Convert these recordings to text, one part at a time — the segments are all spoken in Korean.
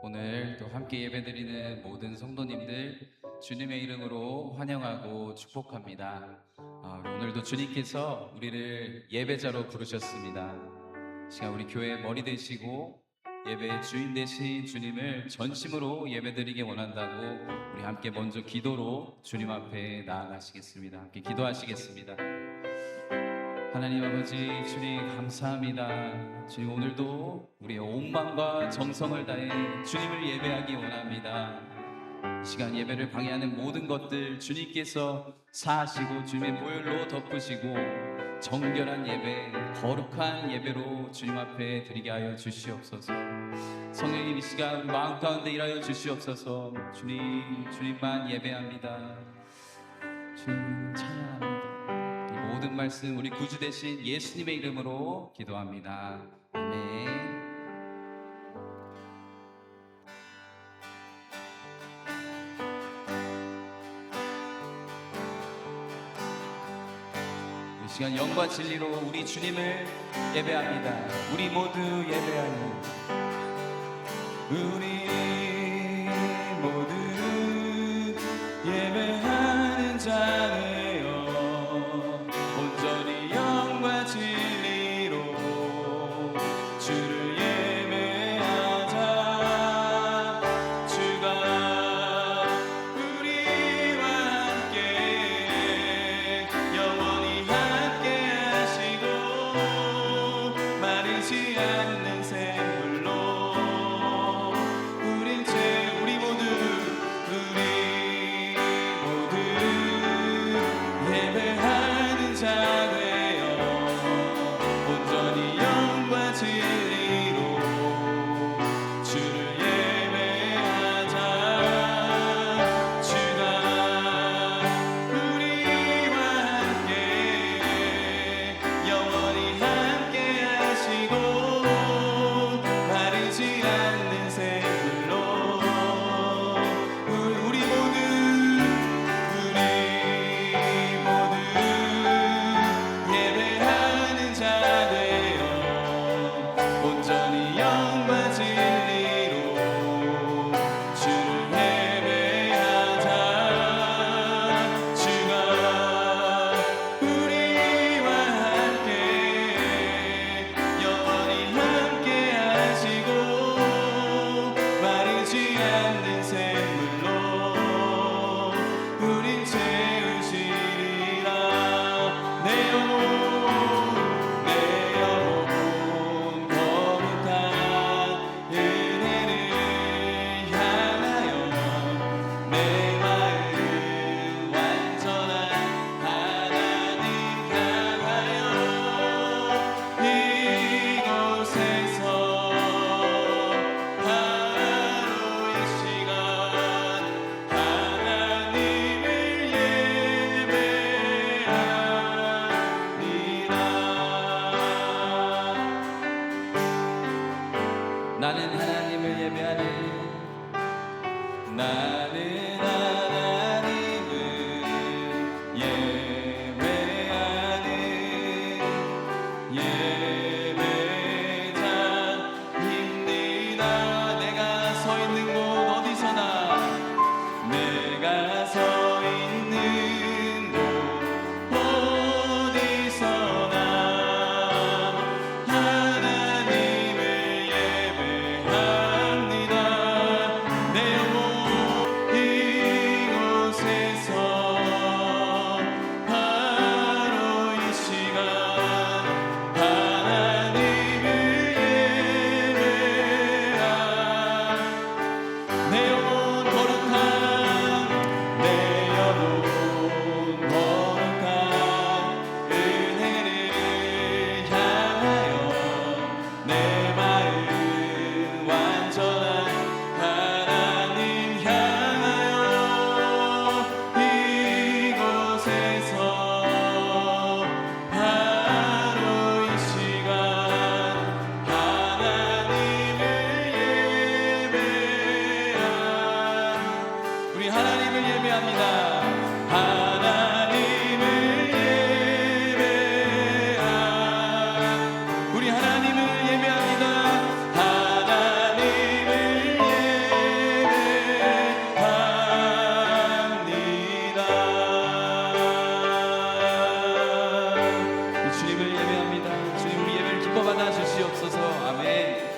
오늘 또 함께 예배드리는 모든 성도님들 주님의 이름으로 환영하고 축복합니다. 우리 오늘도 주님께서 우리를 예배자로 부르셨습니다. 시간 우리 교회의 머리 되시고 예배의 주인 되신 주님을 전심으로 예배드리기 원한다고 우리 함께 먼저 기도로 주님 앞에 나아가시겠습니다. 함께 기도하시겠습니다. 하나님 아버지, 주님 감사합니다. 주님, 오늘도 우리의 온 마음과 정성을 다해 주님을 예배하기 원합니다. 이 시간 예배를 방해하는 모든 것들 주님께서 사하시고 주님의 보혈로 덮으시고 정결한 예배, 거룩한 예배로 주님 앞에 드리게 하여 주시옵소서. 성령님, 이 시간 우리 마음 가운데 일하여 주시옵소서. 주님만 예배합니다. 주님 찬양합니다. 모든 말씀 우리 구주 되신 예수님의 이름으로 기도합니다. 아멘. 이 시간 영과 진리로 우리 주님을 예배합니다. 우리 모두 예배하는 우리 모두 예배하는 자네요. 온전히 영과 진리로 주를 예배하자. 주가 우리와 함께 영원히 함께 하시고 마르지 않는 샘물로 우리 모두 예배하는 자 되어 온전히 영과 진리로 주를 예배하자. 주가 우리와 함께 영원히 함께 하시고 주님을 예배합니다. 주님, 우리 예배를 기뻐 받아 주시옵소서. 아멘.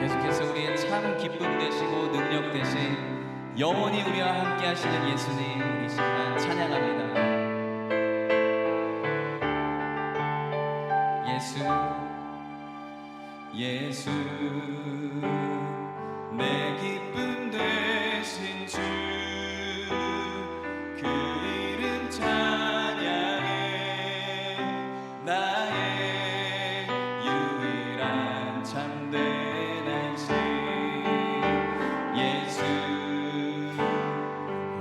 계속해서 우리의 참 기쁨 되시고 능력 되신 영원히 우리와 함께 하시는 예수님, 우리 시간 찬양합니다. 예수 내 기쁨 되신 주, 그 이름 찬양해. 나의 유일한 참된 안식. 예수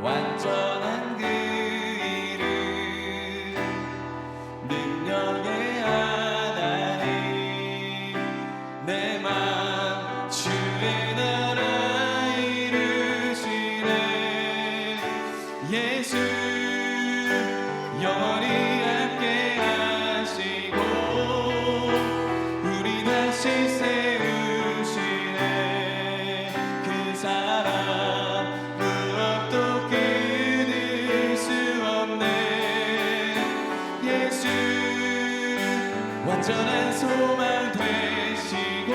완전한 그 이름, 능력의 하나님, 내 맘 주의 나라 이루시네. 예수 영원히 함께 하시고 우리 다시 세우시네. 그 사랑 무엇도 끊을 수 없네. 예수 완전한 소망 되시고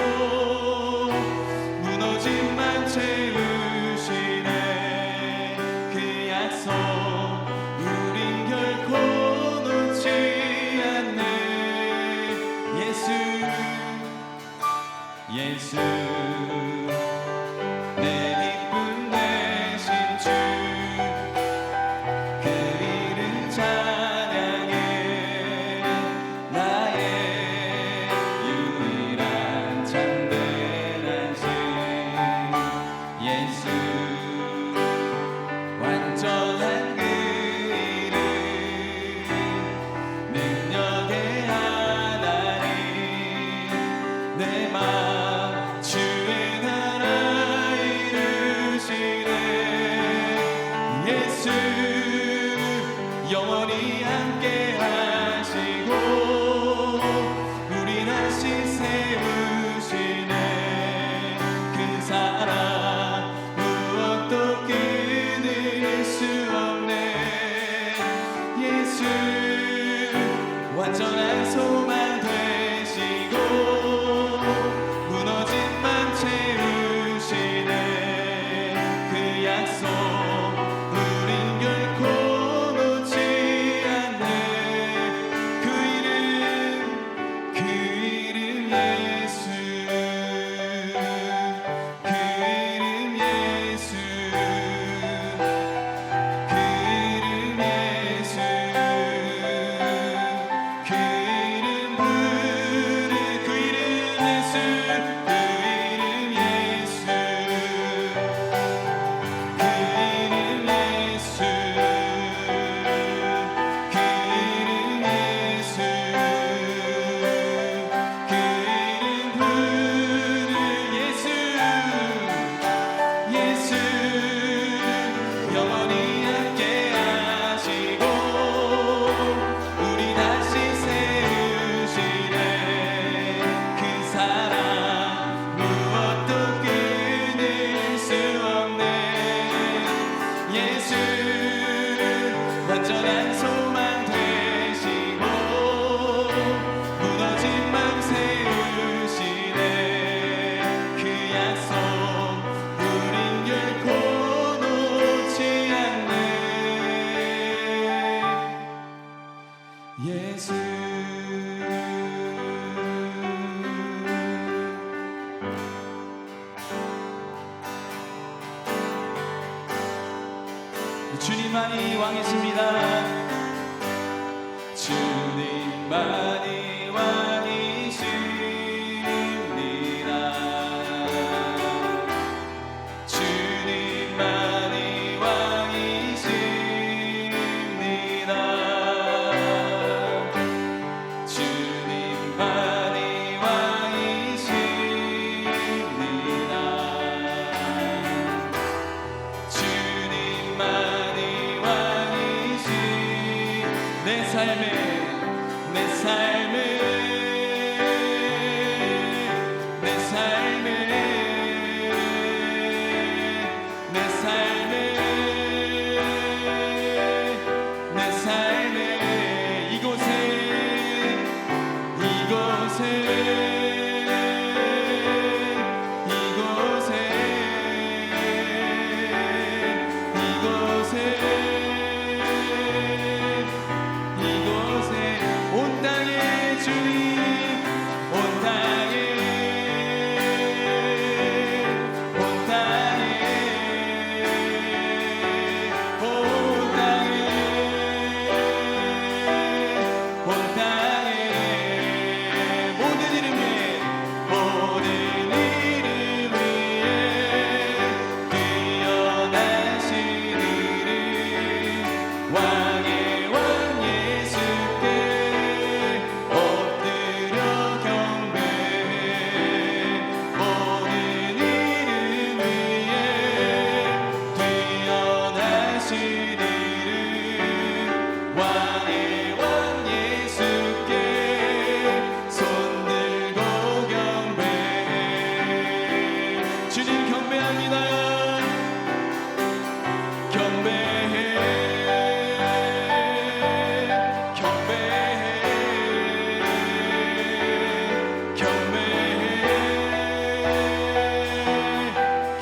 무너진 맘 채우시네. 그 약속 우린 결코 놓지 않네. 예수 내 기쁨 되신 주, 그 이름 찬양해. 나의 유일한 참된 안식. 예수 완전한 그 이름, 능력의 하나님, 내 맘 주의 나라 이루시네. 예수 영원히 함께 하시고 우리 다시 세우시네. 그 사랑 무엇도 끊을 수 없네. 예수 완전한 소망 되시고 무너진 맘 채우시네. 그 약속 우린 결코 놓지 않네. 그 이름 예수, 그 이름 예수, 그 이름 예수, 그 이름 부르, 그 이름 예수, 그 이름 예수, 그 이름 예수, 그 이름 예수, 그 이름 부르. 예수 영원히 함께 하시고 우리 다시 세우시네. 그 사랑 무엇도 끊을 수 없네. 예수 완전한 소망 되시고 무너진 맘 세우시네. 그 약속 우린 결코 놓지 않네. 예수 주님만이 왕이십니다. 주님만이 왕이십니다. 주님만이 왕이십니다. 주님만이 왕이십니다. 주님만이 왕이시. 내 삶에 내 삶에 내 삶에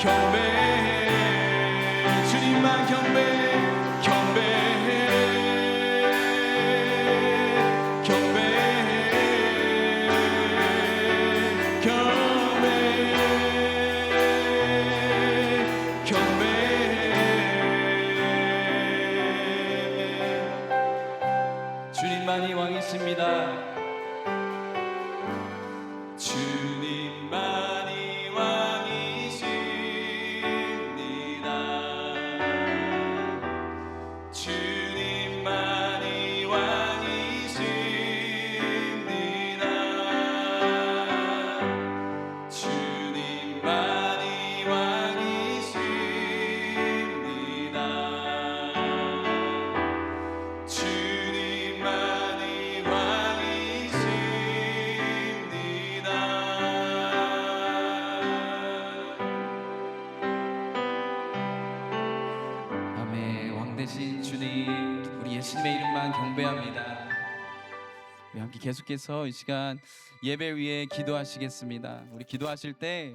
경배해 주님만 경배해 주님만이 왕이십니다. 주님만이 왕이십니다. 주님만이 왕이십니다. 주님만이 왕이십니다. 주님만이 왕이십니다. 아멘. 왕 대신 주님, 우리 예수님의 이름만 경배합니다. 우리 함께 계속해서 이 시간 예배 위에 기도하시겠습니다. 우리 기도하실 때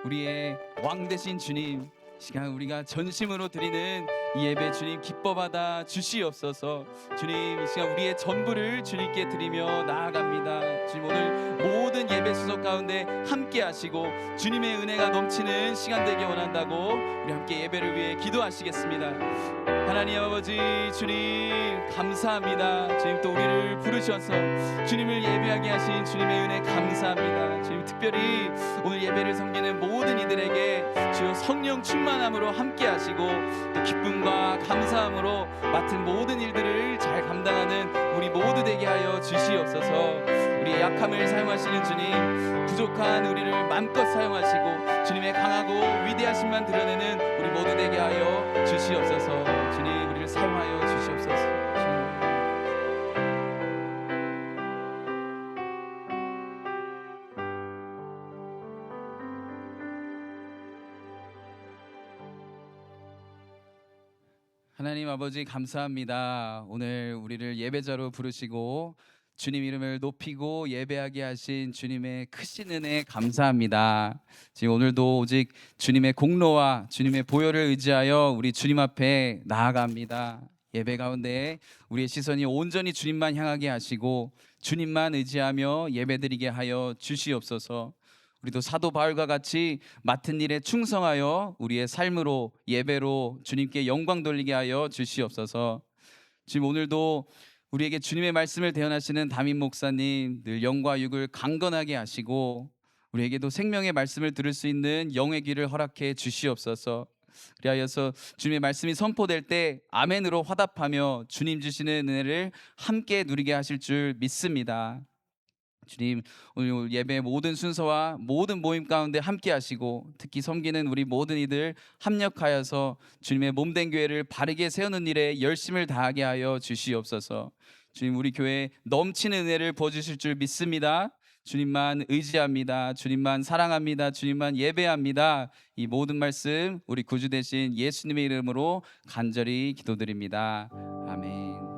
우리의 왕 대신 주님, 시간 우리가 전심으로 드리는 이 예배 주님 기뻐받아 주시옵소서. 주님, 이 시간 우리의 전부를 주님께 드리며 나아갑니다. 주님, 오늘 모든 예배 수석 가운데 함께 하시고 주님의 은혜가 넘치는 시간 되기 원한다고 우리 함께 예배를 위해 기도하시겠습니다. 하나님 아버지, 주님 감사합니다. 주님 또 우리를 부르셔서 주님을 예배하게 하신 주님의 은혜 감사합니다. 주님, 특별히 오늘 예배를 섬기는 모든 이들에게 주여 성령 충만함으로 함께 하시고 또 기쁨과 감사함으로 맡은 모든 일들을 잘 감당하는 우리 모두 되게 하여 주시옵소서. 우리의 약함을 사용하시는 주님, 부족한 우리를 마음껏 사용하시고 주님의 강하고 위대하심만 드러내는 우리 모두 되게 하여 주시옵소서. 주님, 우리를 사용하여 주시옵소서. 하나님 아버지 감사합니다. 오늘 우리를 예배자로 부르시고 주님 이름을 높이고 예배하게 하신 주님의 크신 은혜 감사합니다. 지금 오늘도 오직 주님의 공로와 주님의 보혈을 의지하여 우리 주님 앞에 나아갑니다. 예배 가운데 우리의 시선이 온전히 주님만 향하게 하시고 주님만 의지하며 예배드리게 하여 주시옵소서. 우리도 사도 바울과 같이 맡은 일에 충성하여 우리의 삶으로 예배로 주님께 영광 돌리게 하여 주시옵소서. 지금 오늘도 우리에게 주님의 말씀을 대언하시는 담임 목사님 늘 영과 육을 강건하게 하시고 우리에게도 생명의 말씀을 들을 수 있는 영의 귀를 허락해 주시옵소서. 그리하여서 주님의 말씀이 선포될 때 아멘으로 화답하며 주님 주시는 은혜를 함께 누리게 하실 줄 믿습니다. 주님, 오늘 예배 모든 순서와 모든 모임 가운데 함께 하시고 특히 섬기는 우리 모든 이들 합력하여서 주님의 몸된 교회를 바르게 세우는 일에 열심을 다하게 하여 주시옵소서. 주님, 우리 교회에 넘치는 은혜를 부어주실 줄 믿습니다. 주님만 의지합니다. 주님만 사랑합니다. 주님만 예배합니다. 이 모든 말씀 우리 구주 되신 예수님의 이름으로 간절히 기도드립니다. 아멘.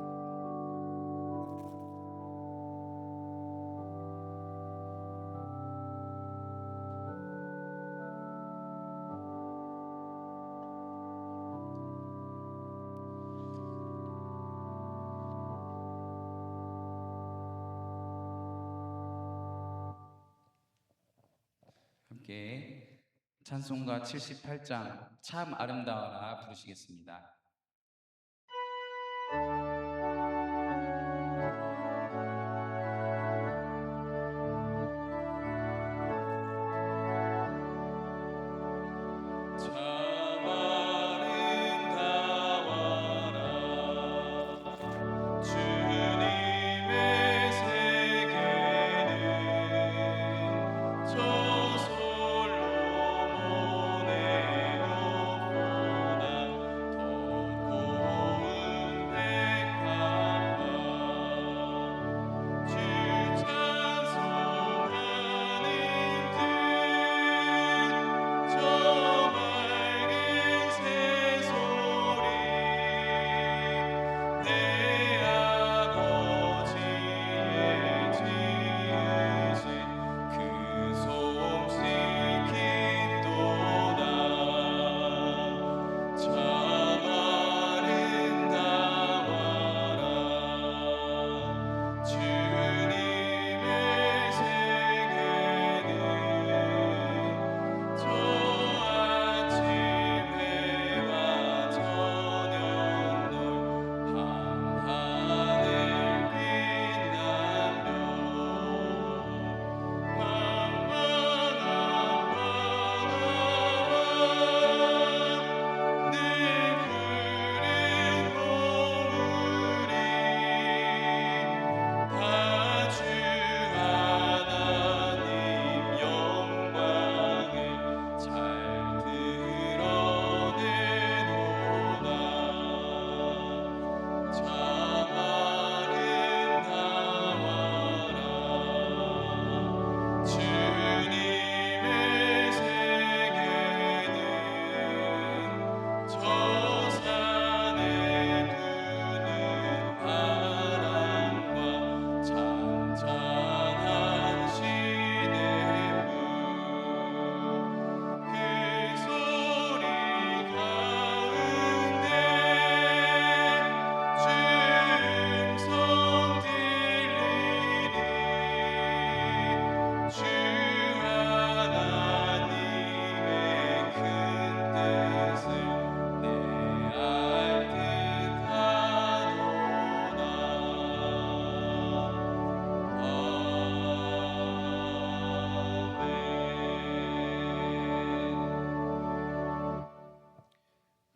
함께 찬송가 78장 참 아름다워라 부르시겠습니다.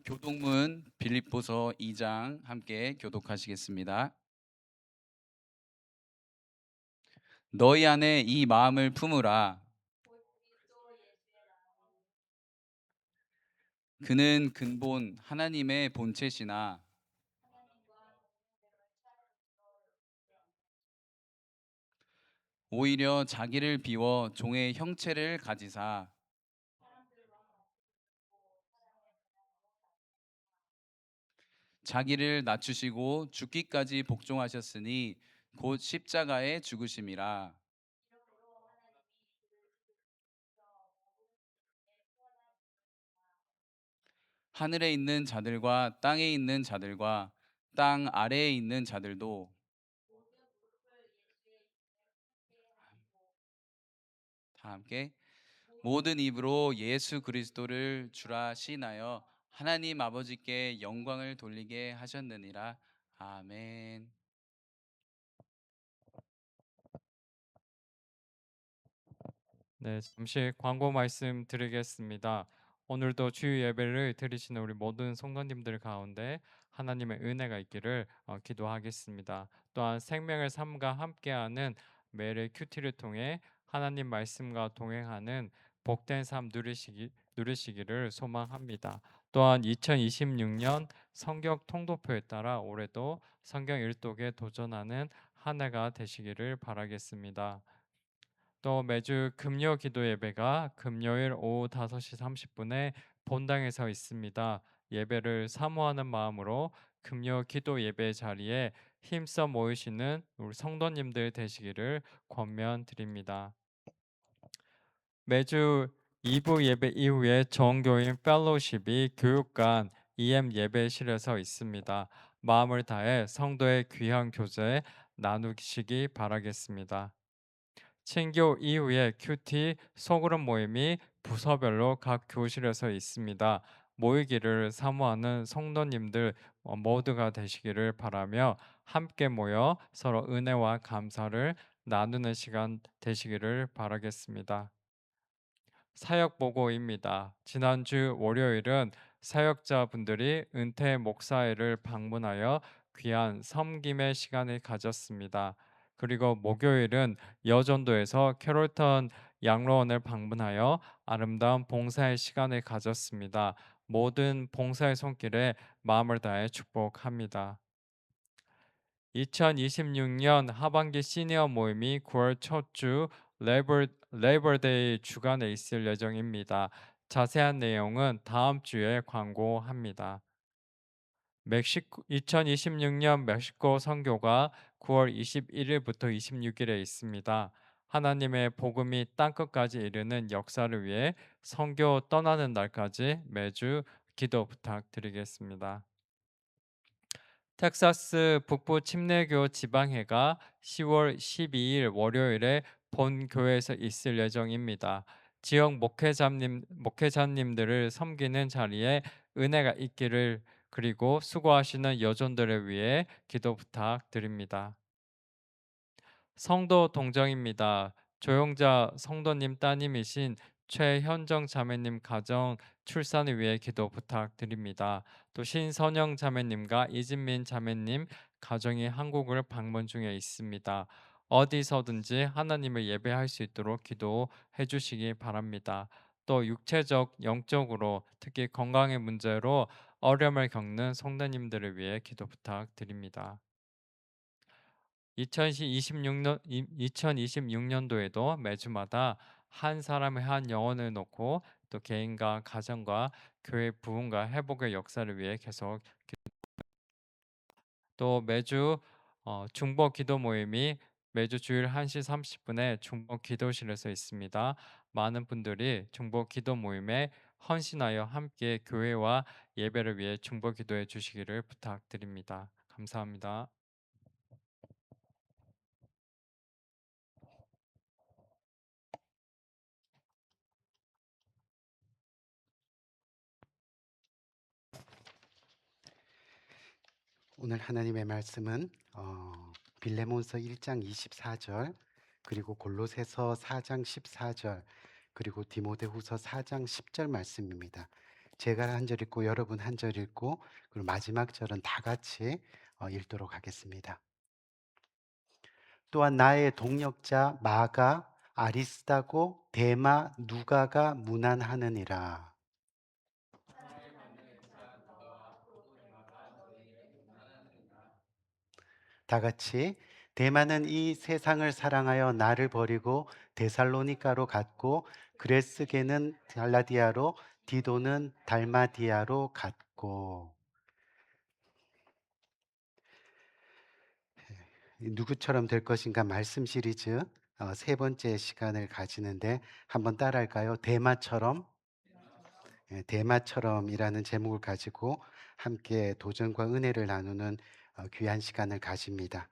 교독문 빌립보서 2장 함께 교독하시겠습니다. 너희 안에 이 마음을 품으라. 그는 근본 하나님의 본체시나 오히려 자기를 비워 종의 형체를 가지사 자기를 낮추시고 죽기까지 복종하셨으니 곧 십자가에 죽으심이라. 하늘에 있는 자들과 땅에 있는 자들과 땅 아래에 있는 자들도 다 함께 모든 입으로 예수 그리스도를 주라 시인하여 하나님 아버지께 영광을 돌리게 하셨느니라. 아멘. 네, 잠시 광고 말씀 드리겠습니다. 오늘도 주일 예배를 드리시는 우리 모든 성도님들 가운데 하나님의 은혜가 있기를 기도하겠습니다. 또한 생명의 삶과 함께하는 매일의 큐티를 통해 하나님 말씀과 동행하는 복된 삶 누리시기를 소망합니다. 또한 2026년 성경 통도표에 따라 올해도 성경 일독에 도전하는 한 해가 되시기를 바라겠습니다. 또 매주 금요 기도 예배가 금요일 오후 5시 30분에 본당에서 있습니다. 예배를 사모하는 마음으로 금요 기도 예배 자리에 힘써 모이시는 우리 성도님들 되시기를 권면드립니다. 매주 2부 예배 이후에 정교인 펠로십이 교육관 EM 예배실에서 있습니다. 마음을 다해 성도의 귀한 교제 나누시기 바라겠습니다. 친교 이후에 큐티 소그룹 모임이 부서별로 각 교실에서 있습니다. 모이기를 사모하는 성도님들 모두가 되시기를 바라며 함께 모여 서로 은혜와 감사를 나누는 시간 되시기를 바라겠습니다. 사역 보고입니다. 지난주 월요일은 사역자분들이 은퇴 목사회를 방문하여 귀한 섬김의 시간을 가졌습니다. 그리고 목요일은 여전도에서 캐롤턴 양로원을 방문하여 아름다운 봉사의 시간을 가졌습니다. 모든 봉사의 손길에 마음을 다해 축복합니다. 2026년 하반기 시니어 모임이 9월 첫 주 레이버데이 주간에 있을 예정입니다. 자세한 내용은 다음 주에 광고합니다. 2026년 멕시코 선교가 9월 21일부터 26일에 있습니다. 하나님의 복음이 땅끝까지 이르는 역사를 위해 선교 떠나는 날까지 매주 기도 부탁드리겠습니다. 텍사스 북부 침례교 지방회가 10월 12일 월요일에 본 교회에서 있을 예정입니다. 지역 목회자님들을 섬기는 자리에 은혜가 있기를 그리고 수고하시는 여전들을 위해 기도 부탁드립니다. 성도 동정입니다. 조용자 성도님 따님이신 최현정 자매님 가정 출산을 위해 기도 부탁드립니다. 또 신선영 자매님과 이진민 자매님 가정이 한국을 방문 중에 있습니다. 어디서든지 하나님을 예배할 수 있도록 기도해 주시기 바랍니다. 또 육체적, 영적으로 특히 건강의 문제로 어려움을 겪는 성도님들을 위해 기도 부탁드립니다. 2026년도에도 매주마다 한 사람의 한 영혼을 놓고 또 개인과 가정과 교회 부흥과 회복의 역사를 위해 계속 또 매주 중보 기도 모임이 매주 주일 1시 30분에 중보 기도실에서 있습니다. 많은 분들이 중보 기도 모임에 헌신하여 함께 교회와 예배를 위해 중보 기도해 주시기를 부탁드립니다. 감사합니다. 오늘 하나님의 말씀은 빌레몬서 1장 24절 그리고 골로새서 4장 14절 그리고 디모데후서 4장 10절 말씀입니다. 제가 한 절 읽고 여러분 한 절 읽고 그리고 마지막 절은 다 같이 읽도록 하겠습니다. 또한 나의 동역자 마가 아리스다고 데마 누가가 문안하느니라. 다 같이 데마는 이 세상을 사랑하여 나를 버리고 데살로니가로 갔고 그레스게는 갈라디아로 디도는 달마디아로 갔고. 누구처럼 될 것인가 말씀 시리즈 세 번째 시간을 가지는데 한번 따라할까요? 대마처럼. 대마처럼이라는 제목을 가지고 함께 도전과 은혜를 나누는 귀한 시간을 가집니다.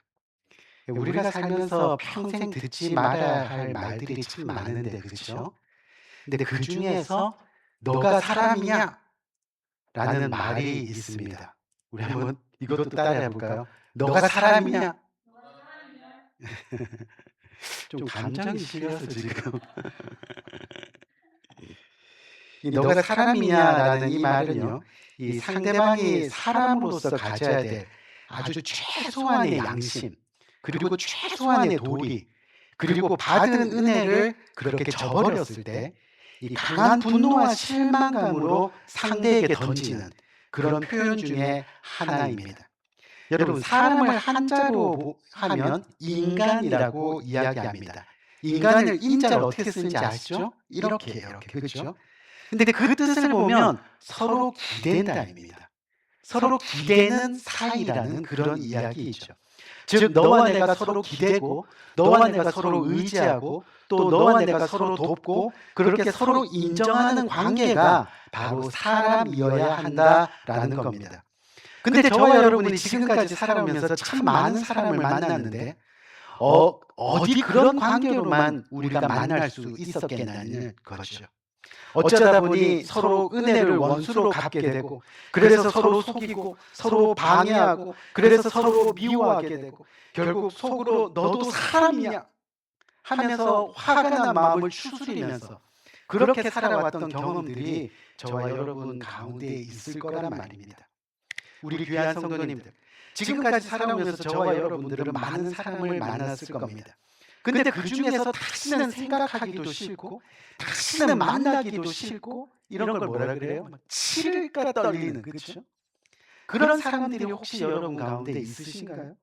우리가 살면서 평생 듣지 말아야 할 말들이 참 많은데 그렇죠? 근데 그 중에서 너가 사람이냐? 라는 말이 있습니다. 우리 한번 이것도 따라해 볼까요? 너가 사람이냐? 좀 감정이 실려서 지금 이 너가 사람이냐라는 이 말은요, 이 상대방이 사람으로서 가져야 될 아주 최소한의 양심, 그리고 최소한의 도리, 그리고 받은 은혜를 그렇게 저버렸을 때 이 강한 분노와 실망감으로 상대에게 던지는 그런 표현 중에 하나입니다. 여러분, 사람을 한자로 하면 인간이라고 이야기합니다. 인간을 인자를 어떻게 쓰는지 아시죠? 이렇게 그렇죠? 근데 그 뜻을 보면 서로 기댄다입니다. 서로 기대는 사이라는 그런 이야기이죠. 즉 너와 내가 서로 기대고 너와 내가 서로 의지하고 또 너와 내가 서로 돕고 그렇게 서로 인정하는 관계가 바로 사람이어야 한다라는 겁니다. 근데 저와 여러분이 지금까지 살아오면서 참 많은 사람을 만났는데 어디 그런 관계로만 우리가 만날 수 있었겠냐는 거죠. 어쩌다 보니 서로 은혜를 원수로 갚게 되고 그래서 서로 속이고 서로 방해하고 그래서 서로 미워하게 되고 결국 속으로 너도 사람이냐 하면서 화가 난 마음을 추스리면서 그렇게 살아왔던 경험들이 저와 여러분 가운데 있을 거란 말입니다. 우리 귀한 성도님들, 지금까지 살아오면서 저와 여러분들은 많은 사람을 만났을 겁니다. 근데 그 중에서 다시는 생각하기도 싫고 다시는 만나기도 싫고 이런 걸 뭐라 그래요? 치를까 떨리는, 그렇죠? 그런 사람들이 혹시 여러분 가운데 있으신가요?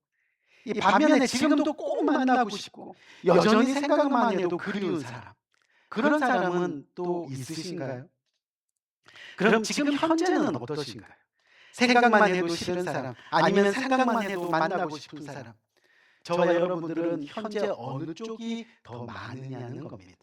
이 반면에 지금도 꼭 만나고 싶고 여전히 생각만 해도 그리운 사람, 그런 사람은 또 있으신가요? 그럼 지금 현재는 어떠신가요? 생각만 해도 싫은 사람, 아니면 생각만 해도 만나고 싶은 사람, 저와 여러분들은 현재 어느 쪽이 더 많으냐는 겁니다.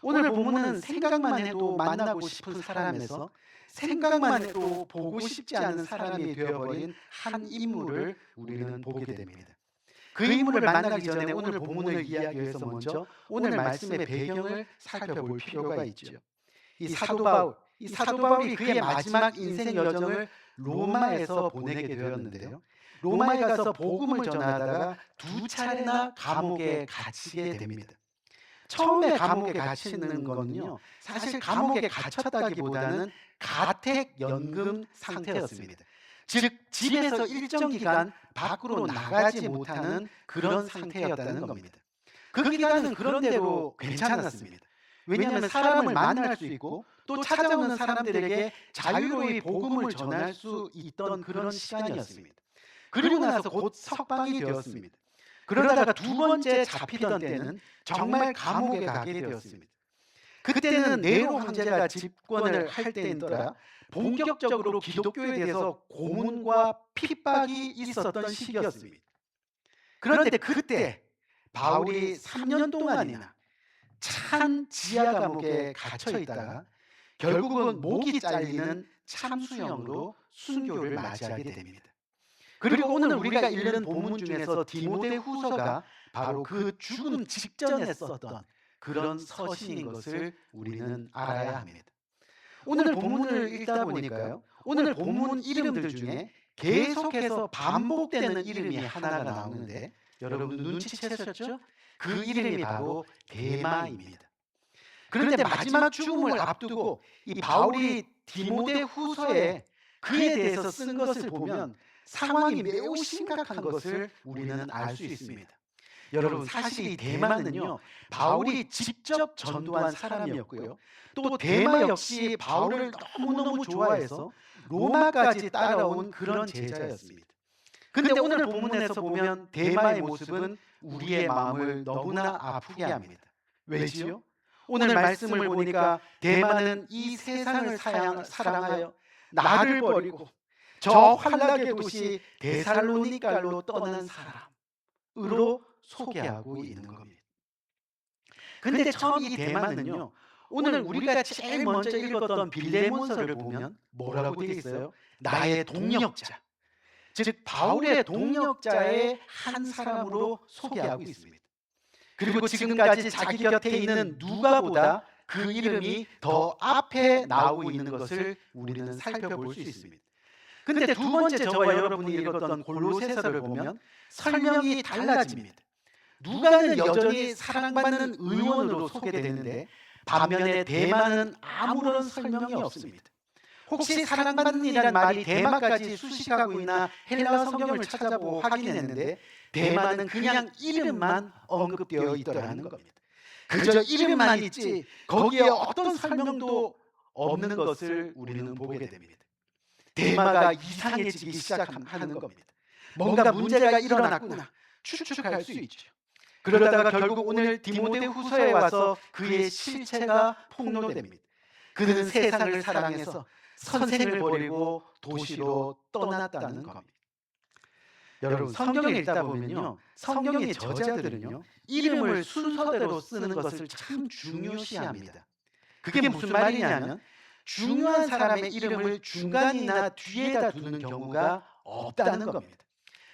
오늘 본문은 생각만 해도 만나고 싶은 사람에서 생각만 해도 보고 싶지 않은 사람이 되어버린 한 인물을 우리는 보게 됩니다. 그 인물을 만나기 전에 오늘 본문을 이해하기 위해서 먼저 오늘 말씀의 배경을 살펴볼 필요가 있죠. 이 사도 바울이 그의 마지막 인생 여정을 로마에서 보내게 되었는데요. 로마에 가서 복음을 전하다가 두 차례나 감옥에 갇히게 됩니다. 처음에 감옥에 갇히는 거는요, 사실 감옥에 갇혔다기보다는 가택 연금 상태였습니다. 즉 집에서 일정 기간 밖으로 나가지 못하는 그런 상태였다는 겁니다. 그 기간은 그런대로 괜찮았습니다. 왜냐하면 사람을 만날 수 있고 또 찾아오는 사람들에게 자유로이 복음을 전할 수 있던 그런 시간이었습니다. 그리고 나서 곧 석방이 되었습니다. 그러다가 두 번째 잡히던 때는 정말 감옥에 가게 되었습니다. 그때는 네로 황제가 집권을 할 때인더라 본격적으로 기독교에 대해서 고문과 핍박이 있었던 시기였습니다. 그런데 그때 바울이 3년 동안이나 찬 지하 감옥에 갇혀 있다가 결국은 목이 잘리는 참수형으로 순교를 맞이하게 됩니다. 그리고 오늘 우리가 읽는 본문 중에서 디모데후서가 바로 그 죽음 직전에 썼던 그런 서신인 것을 우리는 알아야 합니다. 오늘 본문을 읽다 보니까요, 오늘 본문 이름들 중에 계속해서 반복되는 이름이 하나가 나오는데 여러분 눈치채셨죠? 그 이름이 바로 데마입니다. 그런데 마지막 죽음을 앞두고 이 바울이 디모데후서에 그에 대해서 쓴 것을 보면 상황이 매우 심각한 것을 우리는 알 수 있습니다. 여러분, 사실 이 대마는요, 바울이 직접 전도한 사람이었고요. 또 대마 역시 바울을 너무너무 좋아해서 로마까지 따라온 그런 제자였습니다. 근데 오늘 본문에서 보면 대마의 모습은 우리의 마음을 너무나 아프게 합니다. 왜지요? 오늘 말씀을 보니까 대마는 이 세상을 사랑하여 나를 버리고 저 환락의 도시 데살로니가로 떠난 사람으로 소개하고 있는 겁니다. 근데 처음 이 대마는요, 오늘 우리가 제일 먼저 읽었던 빌레몬서를 보면 뭐라고 되어 있어요? 나의 동력자, 즉 바울의 동력자의 한 사람으로 소개하고 있습니다. 그리고 지금까지 자기 곁에 있는 누가보다 그 이름이 더 앞에 나오고 있는 것을 우리는 살펴볼 수 있습니다. 근데 두 번째 저와 여러분이 읽었던 골로새서를 보면 설명이 달라집니다. 누가는 여전히 사랑받는 의원으로 소개되는데 반면에 대마는 아무런 설명이 없습니다. 혹시 사랑받는 이란 말이 대마까지 수식하고 있나 헬라 성경을 찾아보고 확인했는데 대마는 그냥 이름만 언급되어 있더라는 겁니다. 그저 이름만 있지 거기에 어떤 설명도 없는 것을 우리는 보게 됩니다. 대마가 이상해지기 시작하는 겁니다. 뭔가 문제가 일어났구나 추측할 수 있죠. 그러다가 결국 오늘 디모데후서에 와서 그의 실체가 폭로됩니다. 그는 세상을 사랑해서 선생을 버리고 도시로 떠났다는 겁니다. 여러분, 성경을 읽다 보면요, 성경의 저자들은요, 이름을 순서대로 쓰는 것을 참 중요시합니다. 그게 무슨 말이냐면 중요한 사람의 이름을 중간이나 뒤에다 두는 경우가 없다는 겁니다.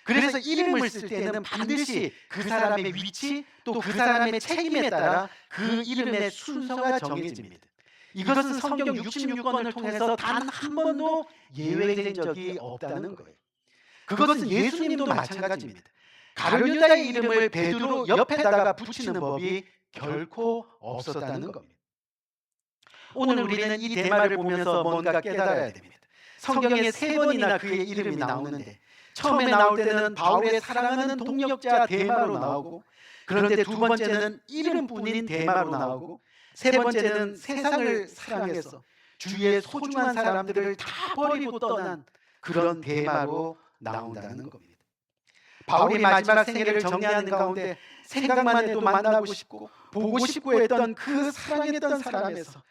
그래서 이름을 쓸 때는 반드시 그 사람의 위치 또 그 사람의 책임에 따라 그 이름의 순서가 정해집니다. 이것은 성경 66권을 통해서 단 한 번도 예외된 적이 없다는 거예요. 그것은 예수님도 마찬가지입니다. 가룟유다의 이름을 베드로 옆에다가 붙이는 법이 결코 없었다는 겁니다. 오늘 우리는 이 대마를 보면서 뭔가 깨달아야 됩니다. 성경에 3번이나 그의 이름이 나오는데 처음에 나올 때는 바울의 사랑하는 동력자 대마로 나오고, 그런데 두 번째는 이름뿐인 대마로 나오고, 세 번째는 세상을 사랑해서 주위의 소중한 사람들을 다 버리고 떠난 그런 대마로 나온다는 겁니다. 바울이 마지막 생애를 정리하는 가운데 생각만 해도 만나고 싶고 보고 싶고 했던 그 사랑했던 사람에서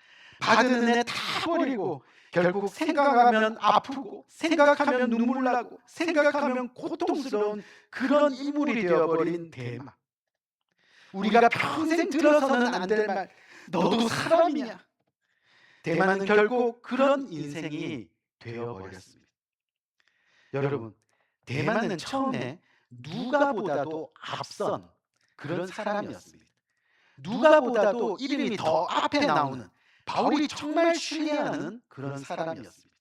받은 은혜 다 버리고 결국 생각하면 아프고 생각하면 눈물 나고 생각하면 고통스러운 그런 인물이 되어버린 대마. 우리가 평생 들어서는 안 될 말, 너도 사람이냐? 대마는 결국 그런 인생이 되어버렸습니다. 여러분, 대마는 처음에 누가보다도 앞선 그런 사람이었습니다. 누가보다도 이름이 더 앞에 나오는, 바울이 정말 신뢰하는 그런 사람이었습니다.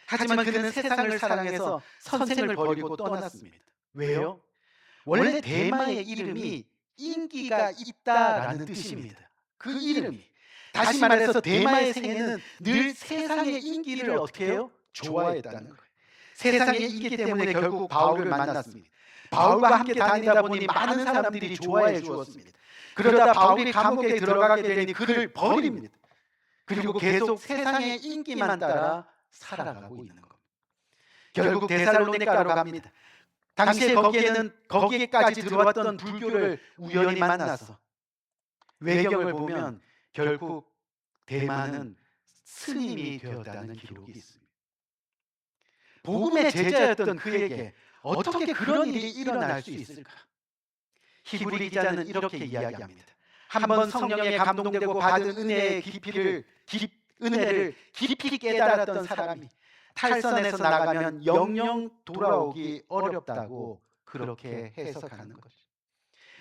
하지만 그는 세상을 사랑해서 선생을 버리고 떠났습니다. 왜요? 원래 대마의 이름이 인기가 있다라는 뜻입니다. 그 이름이. 다시 말해서 대마의 생애는 늘 세상의 인기를 어떻게 해요? 좋아했다는 거예요. 세상의 인기 때문에 결국 바울을 만났습니다. 바울과 함께 다니다 보니 많은 사람들이 좋아해 주었습니다. 그러다 바울이 감옥에 들어가게 되니 그를 버립니다. 그리고 계속 세상의 인기만 따라 살아가고 있는 겁니다. 결국 데살로니가로 갑니다. 당시에 거기에까지 들어왔던 불교를 우연히 만나서 외경을 보면 결국 대마는 스님이 되었다는 기록이 있습니다. 복음의 제자였던 그에게 어떻게 그런 일이 일어날 수 있을까? 히브리 기자는 이렇게 이야기합니다. 한번 성령에 감동되고 받은 은혜를 깊이 깨달았던 사람이 탈선에서 나가면 영영 돌아오기 어렵다고 그렇게 해석하는 것이죠.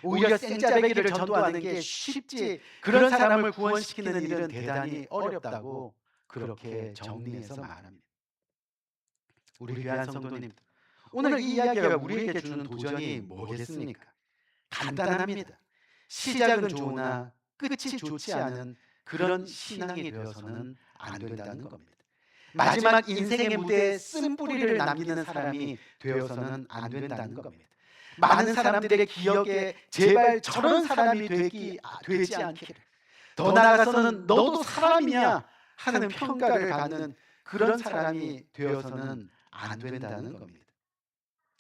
오히려 생짜배기를 전도하는 게 쉽지 그런 사람을 구원시키는 일은 대단히 어렵다고 그렇게 정리해서 말합니다. 우리 귀한 성도님들, 오늘 이 이야기가 우리에게 주는 도전이 뭐겠습니까? 간단합니다. 시작은 좋으나 끝이 좋지 않은 그런 신앙이 되어서는 안 된다는 겁니다. 마지막 인생의 무대에 쓴뿌리를 남기는 사람이 되어서는 안 된다는 겁니다. 많은 사람들의 기억에 제발 저런 사람이 되지 않기를, 더 나아가서는 너도 사람이냐 하는 평가를 받는 그런 사람이 되어서는 안 된다는 겁니다.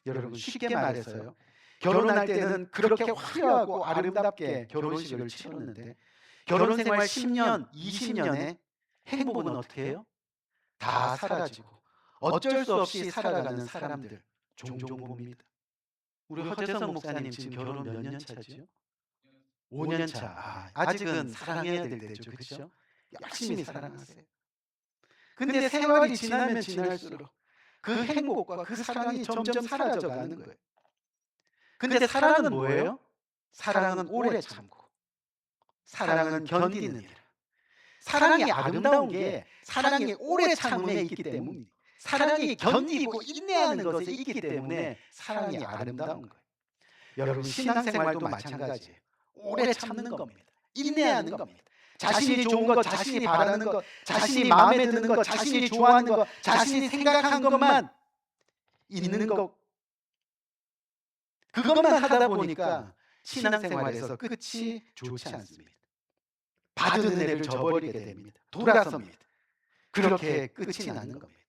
여러분, 쉽게 말해서요, 결혼할 때는 그렇게 화려하고 아름답게 결혼식을 치렀는데 결혼 생활 10년, 20년에 행복은 어떻게 해요? 다 사라지고 어쩔 수 없이 살아가는 사람들 종종 봅니다. 우리 허재성 목사님 지금 결혼 몇 년 차죠? 5년 차. 아직은 사랑해야 될 때죠. 그렇죠? 열심히 사랑하세요. 근데 세월이 지나면 지날수록 그 행복과 그 사랑이 점점 사라져 가는 거예요. 근데 사랑은 뭐예요? 사랑은 오래 참고, 사랑은 견디는 일. 사랑이 아름다운 게 사랑이 오래 참음에 있기 때문에, 사랑이 견디고 인내하는 것에 있기 때문에 사랑이 아름다운 거예요. 여러분, 신앙생활도 마찬가지예요. 오래 참는 겁니다. 인내하는 겁니다. 자신이 좋은 것, 자신이 바라는 것, 자신이 마음에 드는 것, 자신이 좋아하는 것, 자신이 생각한 것만 있는 것, 그것만 하다 보니까 신앙생활에서 끝이 좋지 않습니다. 받은 은혜를 저버리게 됩니다. 돌아섭니다. 그렇게 끝이 나는 겁니다.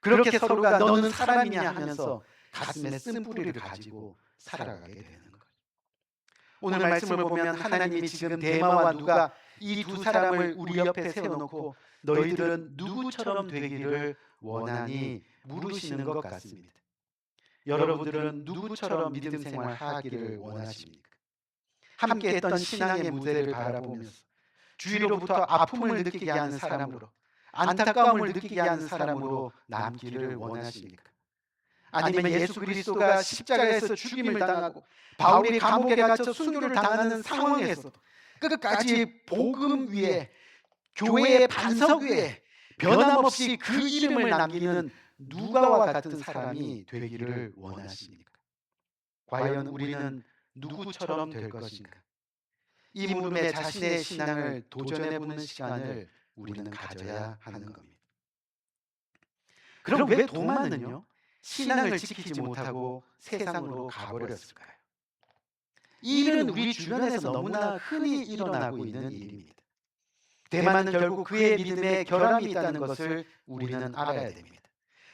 그렇게 서로가 너는 사람이냐 하면서 가슴에 쓴뿌리를 가지고 살아가게 되는 거예요. 오늘 말씀을 보면 하나님이 지금 데마와 누가 이 두 사람을 우리 옆에 세워놓고 너희들은 누구처럼 되기를 원하니 물으시는 것 같습니다. 여러분들은 누구처럼 믿음 생활하기를 원하십니까? 함께 했던 신앙의 무대를 바라보면서 주위로부터 아픔을 느끼게 하는 사람으로, 안타까움을 느끼게 하는 사람으로 남기를 원하십니까? 아니면 예수 그리스도가 십자가에서 죽임을 당하고 바울이 감옥에 갇혀 순교를 당하는 상황에서도 끝까지 복음 위에, 교회의 반석 위에 변함없이 그 이름을 남기는 누가와 같은 사람이 되기를 원하십니까? 과연 우리는 누구처럼 될 것인가? 이 물음에 자신의 신앙을 도전해보는 시간을 우리는 가져야 하는 겁니다. 그럼 왜 도마는요, 신앙을 지키지 못하고 세상으로 가버렸을까요? 이 일은 우리 주변에서 너무나 흔히 일어나고 있는 일입니다. 데마는 결국 그의 믿음에 결함이 있다는 것을 우리는 알아야 됩니다.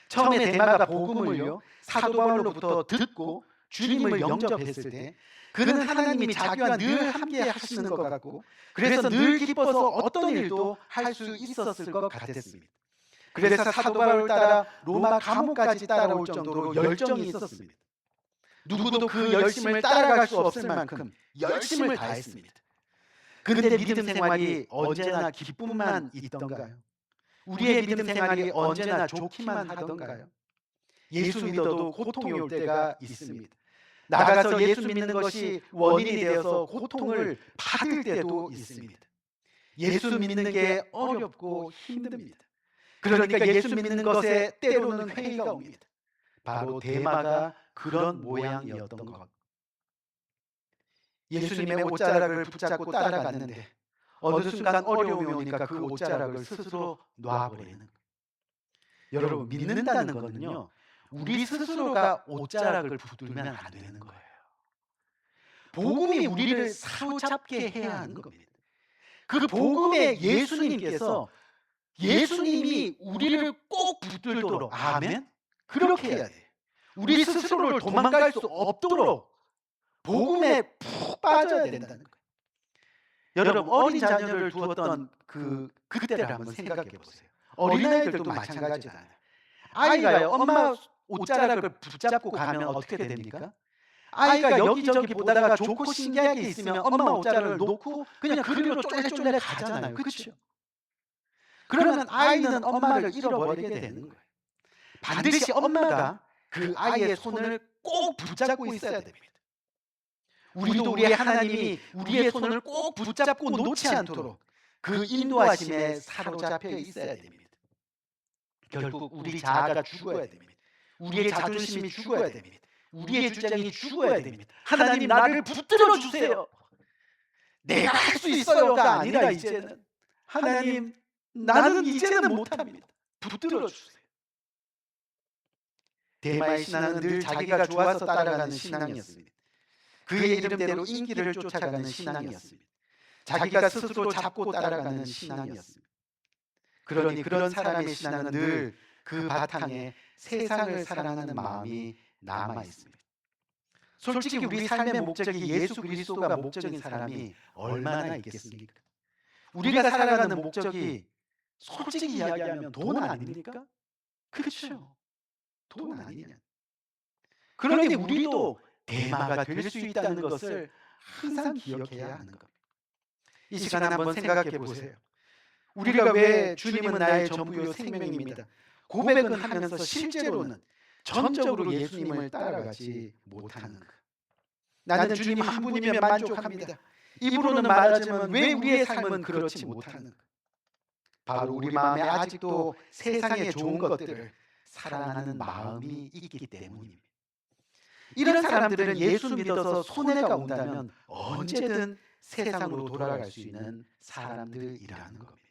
처음에 데마가 복음을요, 사도 바울로부터 듣고 주님을 영접했을 때 그는 하나님이 자기와 늘 함께 하시는 것 같고, 그래서 늘 기뻐서 어떤 일도 할 수 있었을 것 같았습니다. 그래서 사도 바울 따라 로마 감옥까지 따라올 정도로 열정이 있었습니다. 누구도 그 열심을 따라갈 수 없을 만큼 열심을 다했습니다. 그런데 믿음 생활이 언제나 기쁨만 있던가요? 우리의 믿음 생활이 언제나 좋기만 하던가요? 예수 믿어도 고통이 올 때가 있습니다. 나가서 예수 믿는 것이 원인이 되어서 고통을 받을 때도 있습니다. 예수 믿는 게 어렵고 힘듭니다. 그러니까 예수 믿는 것에 때로는 회의가 옵니다. 바로 데마가 그런 모양이었던 것. 예수님의 옷자락을 붙잡고 따라갔는데 어느 순간 어려움이 오니까 그 옷자락을 스스로 놔버리는 거예요. 여러분, 믿는다는 거는요, 우리 스스로가 옷자락을 붙들면 안 되는 거예요. 복음이 우리를 사로잡게 해야 하는 겁니다. 그 복음에 예수님께서, 예수님이 우리를 꼭 붙들도록, 아멘? 그렇게 해야 돼요. 우리 스스로를 도망갈 수 없도록 복음에 푹 빠져야 된다는 거예요. 여러분, 어린 자녀를 두었던 그때를 한번 생각해 보세요. 어린아이들도 마찬가지잖아요. 아이가요, 엄마 옷자락을 붙잡고 가면 어떻게 됩니까? 아이가 여기저기 보다가 좋고 신기한 게 있으면 엄마 옷자락을 놓고 그냥 그리로 쫄래쫄래 가잖아요. 그렇죠? 그러면 아이는 엄마를 잃어버리게 되는 거예요. 반드시 엄마가 그 아이의 손을 꼭 붙잡고 있어야 됩니다. 우리도 우리의 하나님이 우리의 손을 꼭 붙잡고 놓지 않도록 그 인도하심에 사로잡혀 있어야 됩니다. 결국 우리 자아가 죽어야 됩니다. 우리의 자존심이 죽어야 됩니다. 우리의 주장이 죽어야 됩니다. 하나님, 나를 붙들어 주세요. 내가 할 수 있어요가 아니라 이제는 하나님, 나는 이제는 못합니다. 붙들어 주세요. 데마의 신앙은 늘 자기가 좋아서 따라가는 신앙이었습니다. 그의 이름대로 인기를 쫓아가는 신앙이었습니다. 자기가 스스로 잡고 따라가는 신앙이었습니다. 그러니 그런 사람의 신앙은 늘 그 바탕에 세상을 사랑하는 마음이 남아 있습니다. 솔직히 우리 삶의 목적이 예수 그리스도가 목적인 사람이 얼마나 있겠습니까? 우리가 살아가는 목적이 솔직히 이야기하면 돈 아닙니까? 그렇죠. 돈 아니냐. 그러니 우리도 대마가 될 수 있다는 것을 항상 기억해야 하는 겁니다. 이 시간 한번 생각해 보세요. 우리가 왜 주님은 나의 전부요 생명입니다. 고백은 하면서 실제로는 전적으로 예수님을 따라가지 못하는가? 나는 주님 한 분이면 만족합니다. 입으로는 말하지만 왜 우리의 삶은 그렇지 못하는가? 바로 우리 마음에 아직도 세상의 좋은 것들을 사랑하는 마음이 있기 때문입니다. 이런 사람들은 예수 믿어서 손해가 온다면 언제든 세상으로 돌아갈 수 있는 사람들이라는 겁니다.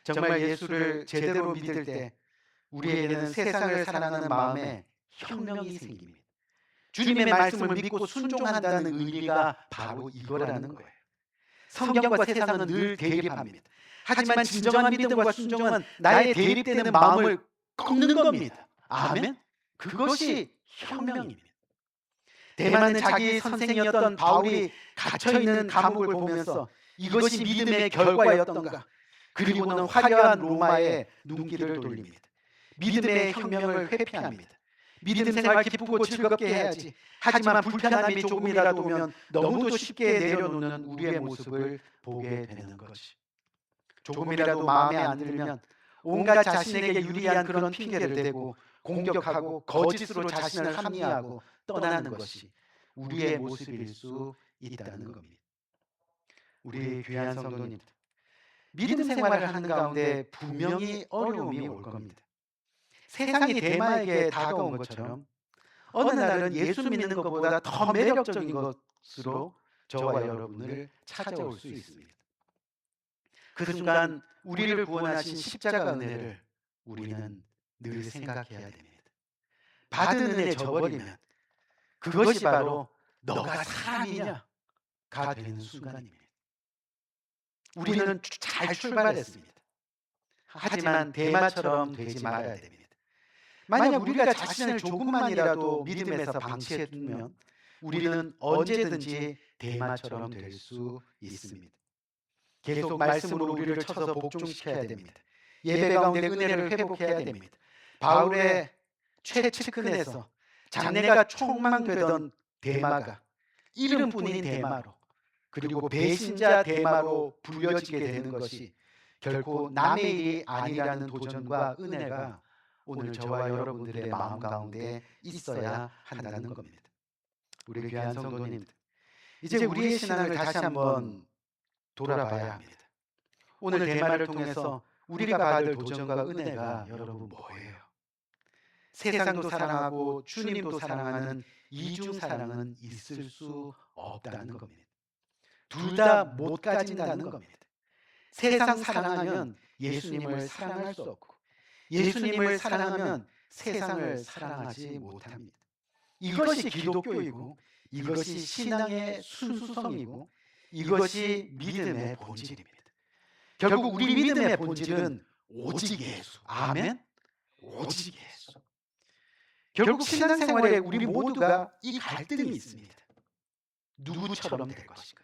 정말 예수를 제대로 믿을 때 우리에게는 세상을 사랑하는 마음에 혁명이 생깁니다. 주님의 말씀을 믿고 순종한다는 의미가 바로 이거라는 거예요. 성경과 세상은 늘 대립합니다. 하지만 진정한 믿음과 순종은 나의 대립되는 마음을 꺾는 겁니다. 아멘? 그것이 혁명입니다. 대만은 자기 선생이었던 바울이 갇혀있는 감옥을 보면서 이것이 믿음의 결과였던가, 그리고는 화려한 로마에 눈길을 돌립니다. 믿음의 혁명을 회피합니다. 믿음 생활 기쁘고 즐겁게 해야지. 하지만 불편함이 조금이라도 오면 너무도 쉽게 내려놓는 우리의 모습을 보게 되는 것이. 조금이라도 마음에 안 들면 온갖 자신에게 유리한 그런 핑계를 대고 공격하고 거짓으로 자신을 합리화하고 떠나는 것이 우리의 모습일 수 있다는 겁니다. 우리 귀한 성도님들, 믿음 생활을 하는 가운데 분명히 어려움이 올 겁니다. 세상이 대마에게 다가온 것처럼 어느 날은 예수 믿는 것보다 더 매력적인 것으로 저와 여러분을 찾아올 수 있습니다. 그 순간 우리를 구원하신 십자가 은혜를 우리는 늘 생각해야 됩니다. 받은 은혜 저버리면 그것이 바로 너가 사람이냐가 되는 순간입니다. 우리는 잘 출발했습니다. 하지만 대마처럼 되지 말아야 됩니다. 만약 우리가 자신을 조금만이라도 믿음에서 방치해 두면 우리는 언제든지 대마처럼 될 수 있습니다. 계속 말씀으로 우리를 쳐서 복종시켜야 됩니다. 예배 가운데 은혜를 회복해야 됩니다. 바울의 최측근에서 장래가 촉망되던 대마가 이름뿐인 대마로, 그리고 배신자 대마로 불려지게 되는 것이 결코 남의 일이 아니라는 도전과 은혜가 오늘 저와 여러분들의 마음 가운데 있어야 한다는 겁니다. 우리 귀한 성도님들, 이제 우리의 신앙을 다시 한번 돌아봐야 합니다. 오늘 대마를 통해서 우리가 받을 도전과 은혜가 여러분 뭐예요? 세상도 사랑하고 주님도 사랑하는 이중 사랑은 있을 수 없다는 겁니다. 둘 다 못 가진다는 겁니다. 세상 사랑하면 예수님을 사랑할 수 없고, 예수님을 사랑하면 세상을 사랑하지 못합니다. 이것이 기독교이고, 이것이 신앙의 순수성이고, 이것이 믿음의 본질입니다. 결국 우리 믿음의 본질은 오직 예수. 아멘? 오직 예수. 결국 신앙생활에 우리 모두가 이 갈등이 있습니다. 누구처럼 될 것인가?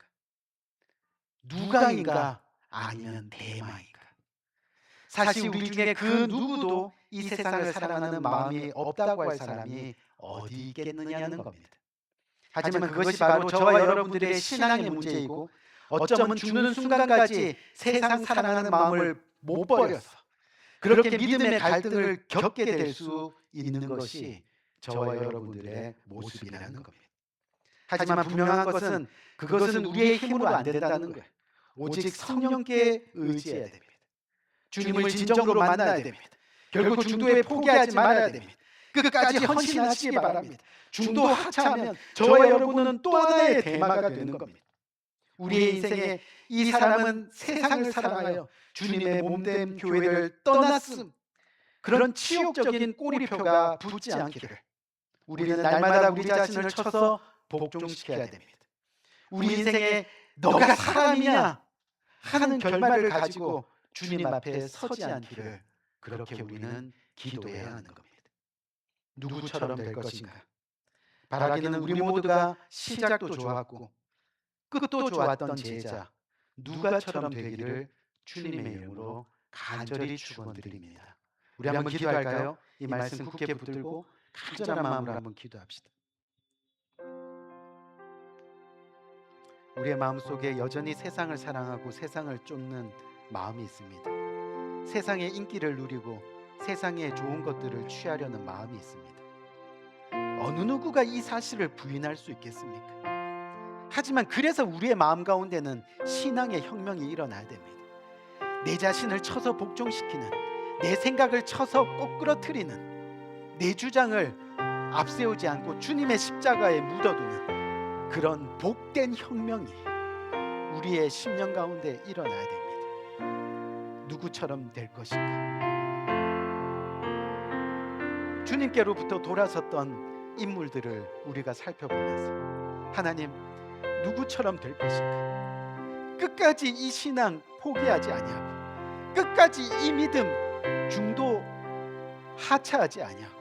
누가인가 아니면 대마인가? 사실 우리 중에 그 누구도 이 세상을 사랑하는 마음이 없다고 할 사람이 어디 있겠느냐는 겁니다. 하지만 그것이 바로 저와 여러분들의 신앙의 문제이고, 어쩌면 죽는 순간까지 세상 사랑하는 마음을 못 버려서 그렇게 믿음의 갈등을 겪게 될 수 있는 것이 저와 여러분들의 모습이라는 겁니다. 하지만 분명한 것은 그것은 우리의 힘으로 안 된다는 거예요. 오직 성령께 의지해야 됩니다. 주님을 진정으로 만나야 됩니다. 결국 중도에 포기하지 말아야 됩니다. 끝까지 헌신하시기 바랍니다. 중도 하차하면 저와 여러분은 또 하나의 대마가 되는 겁니다. 우리의 인생에 이 사람은 세상을 사랑하여 주님의 몸된 교회를 떠났음, 그런 치욕적인 꼬리표가 붙지 않기를 우리는 날마다 우리 자신을 쳐서 복종시켜야 됩니다. 우리 인생에 너가 사람이냐 하는 결말을 가지고 주님 앞에 서지 않기를 그렇게 우리는 기도해야 하는 겁니다. 누구처럼 될 것인가? 바라기는 우리 모두가 시작도 좋았고 끝도 좋았던 제자 누가처럼 되기를 주님의 이름으로 간절히 축원드립니다. 우리 한번 기도할까요? 이 말씀 굳게 붙들고 간절한 마음으로 한번 기도합시다. 우리의 마음속에 여전히 세상을 사랑하고 세상을 쫓는 마음이 있습니다. 세상의 인기를 누리고 세상의 좋은 것들을 취하려는 마음이 있습니다. 어느 누구가 이 사실을 부인할 수 있겠습니까? 하지만 그래서 우리의 마음 가운데는 신앙의 혁명이 일어나야 됩니다. 내 자신을 쳐서 복종시키는, 내 생각을 쳐서 꼬꾸러뜨리는, 내 주장을 앞세우지 않고 주님의 십자가에 묻어두는 그런 복된 혁명이 우리의 심령 가운데 일어나야 됩니다. 누구처럼 될 것인가? 주님께로부터 돌아섰던 인물들을 우리가 살펴보면서 하나님, 누구처럼 될 것인가? 끝까지 이 신앙 포기하지 아니하고 끝까지 이 믿음 중도 하차하지 아니하고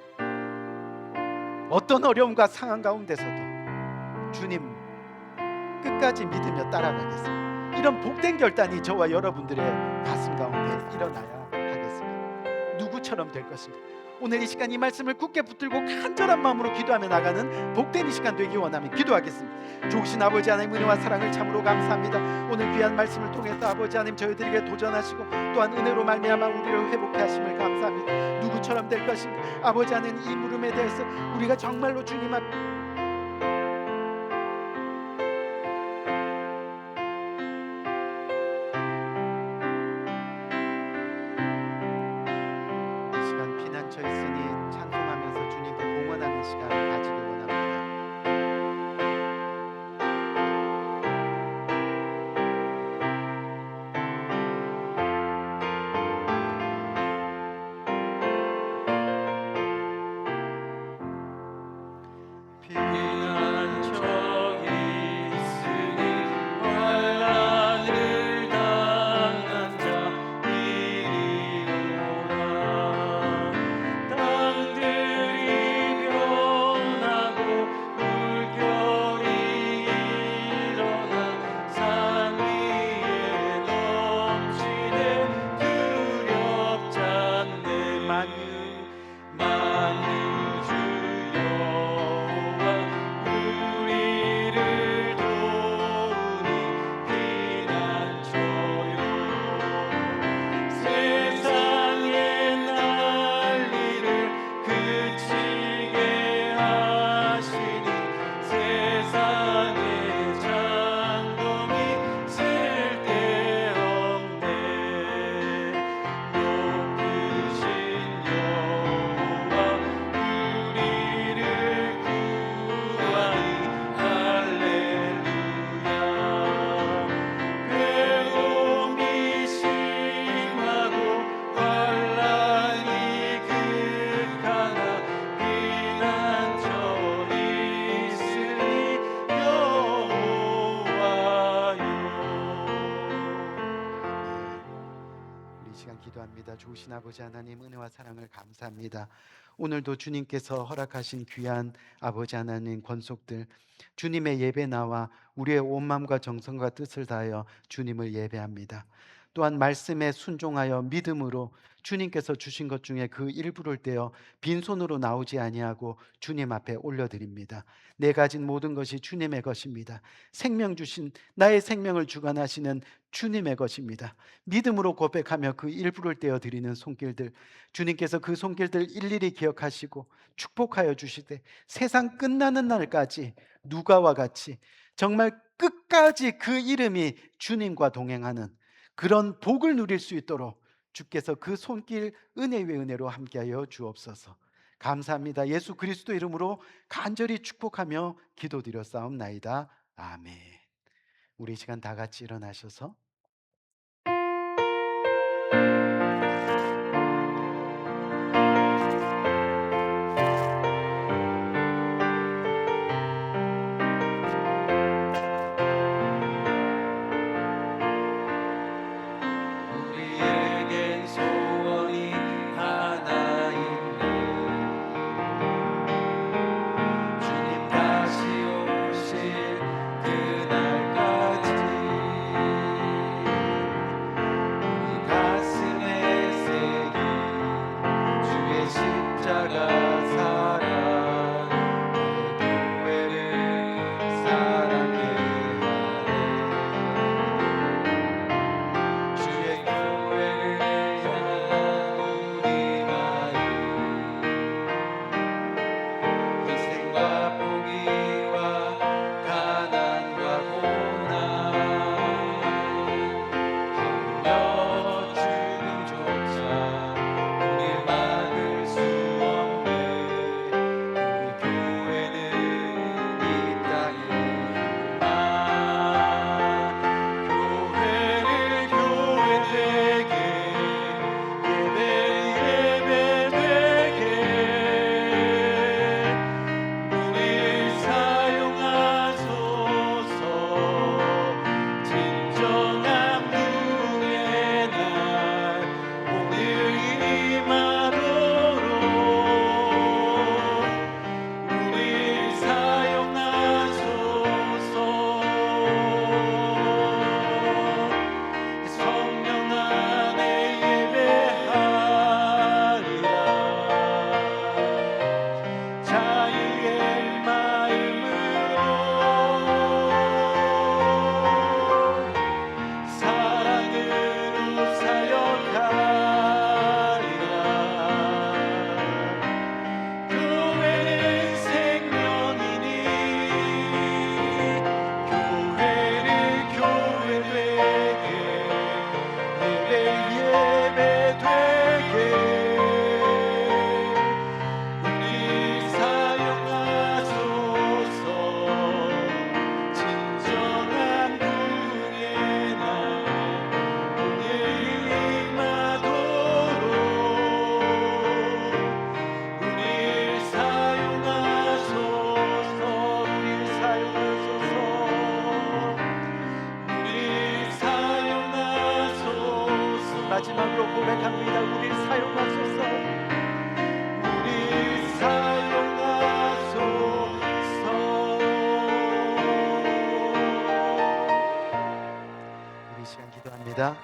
어떤 어려움과 상황 가운데서도 주님 끝까지 믿으며 따라가겠습니다. 이런 복된 결단이 저와 여러분들의 가슴 가운데 일어나야 하겠습니다. 누구처럼 될 것인가? 오늘 이 시간 이 말씀을 굳게 붙들고 간절한 마음으로 기도하며 나가는 복된 이 시간 되기 원하면 기도하겠습니다. 좋으신 아버지 하나님, 은혜와 사랑을 참으로 감사합니다. 오늘 귀한 말씀을 통해서 아버지 하나님 저희들에게 도전하시고 또한 은혜로 말미암아 우리를 회복해 하심을 감사합니다. 누구처럼 될 것인가? 아버지 하나님, 이 물음에 대해서 우리가 정말로 주님 앞 피난처 있으니 찬송하면서 주님께 봉헌하는 시간 가지길 원합니다. 피난처 있으니 환난을 당한 자 이리 오라. 땅들이 변하고 물결이 일어나 산 위에 넘치네. 두렵지 않네. 만유 주 여호와 우리를 도우니 피난처요. 세상의 난리를 그치게 하시니 세상의 장엄이 쓸데없네. 높으신 여호와 우리를 구하니 할렐루야. 괴로움이 심하고 환난이 극하나 피난처 있으니 여호와요. 우리 이 시간 기도합니다. 좋으신 아버지 하나님, 은혜와 사랑을 감사합니다. 오늘도 주님께서 허락하신 귀한 아버지 하나님 권속들, 주님의 예배 나와 우리의 온 마음과 정성과 뜻을 다하여 주님을 예배합니다. 또한 말씀에 순종하여 믿음으로 주님께서 주신 것 중에 그 일부를 떼어 빈손으로 나오지 아니하고 주님 앞에 올려드립니다. 내 가진 모든 것이 주님의 것입니다. 생명 주신, 나의 생명을 주관하시는 주님의 것입니다. 믿음으로 고백하며 그 일부를 떼어 드리는 손길들, 주님께서 그 손길들 일일이 기억하시고 축복하여 주시되 세상 끝나는 날까지 누가와 같이 정말 끝까지 그 이름이 주님과 동행하는 그런 복을 누릴 수 있도록 주께서 그 손길 은혜 위에 은혜로 함께하여 주옵소서. 감사합니다. 예수 그리스도 이름으로 간절히 축복하며 기도드렸사옵나이다. 아멘. 우리 이 시간 다 같이 일어나셔서 마지막으로 고백합니다. 우리 사용하소서. 우리 사용하소서. 우리 시간 기도합니다.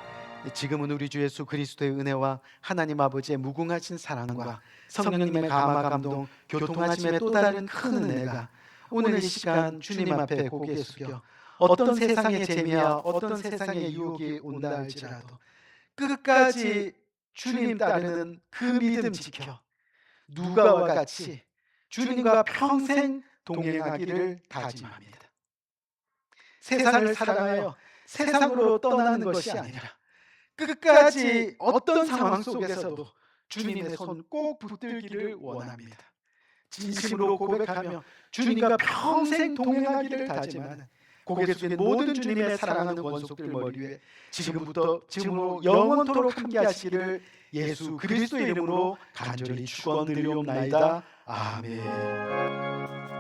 지금은 우리 주 예수 그리스도의 은혜와 하나님 아버지의 무궁하신 사랑과 성령님의 감화 감동 교통하심의 또 다른 큰 은혜가 오늘 이 시간 주님 앞에 고개 숙여 어떤 세상의 재미와 어떤 세상의 유혹이 온다 할지라도 끝까지 주님 따르는 그 믿음 지켜 누가와 같이 주님과 평생 동행하기를 다짐합니다. 세상을 사랑하여 세상으로 떠나는 것이 아니라 끝까지 어떤 상황 속에서도 주님의 손 꼭 붙들기를 원합니다. 진심으로 고백하며 주님과 평생 동행하기를 다짐하는 고개 숙인 모든 주님의 사랑하는 권속들 머리 위에 지금으로 영원토록 함께 하시기를 예수 그리스도 이름으로 간절히 축원드리옵나이다. 아멘.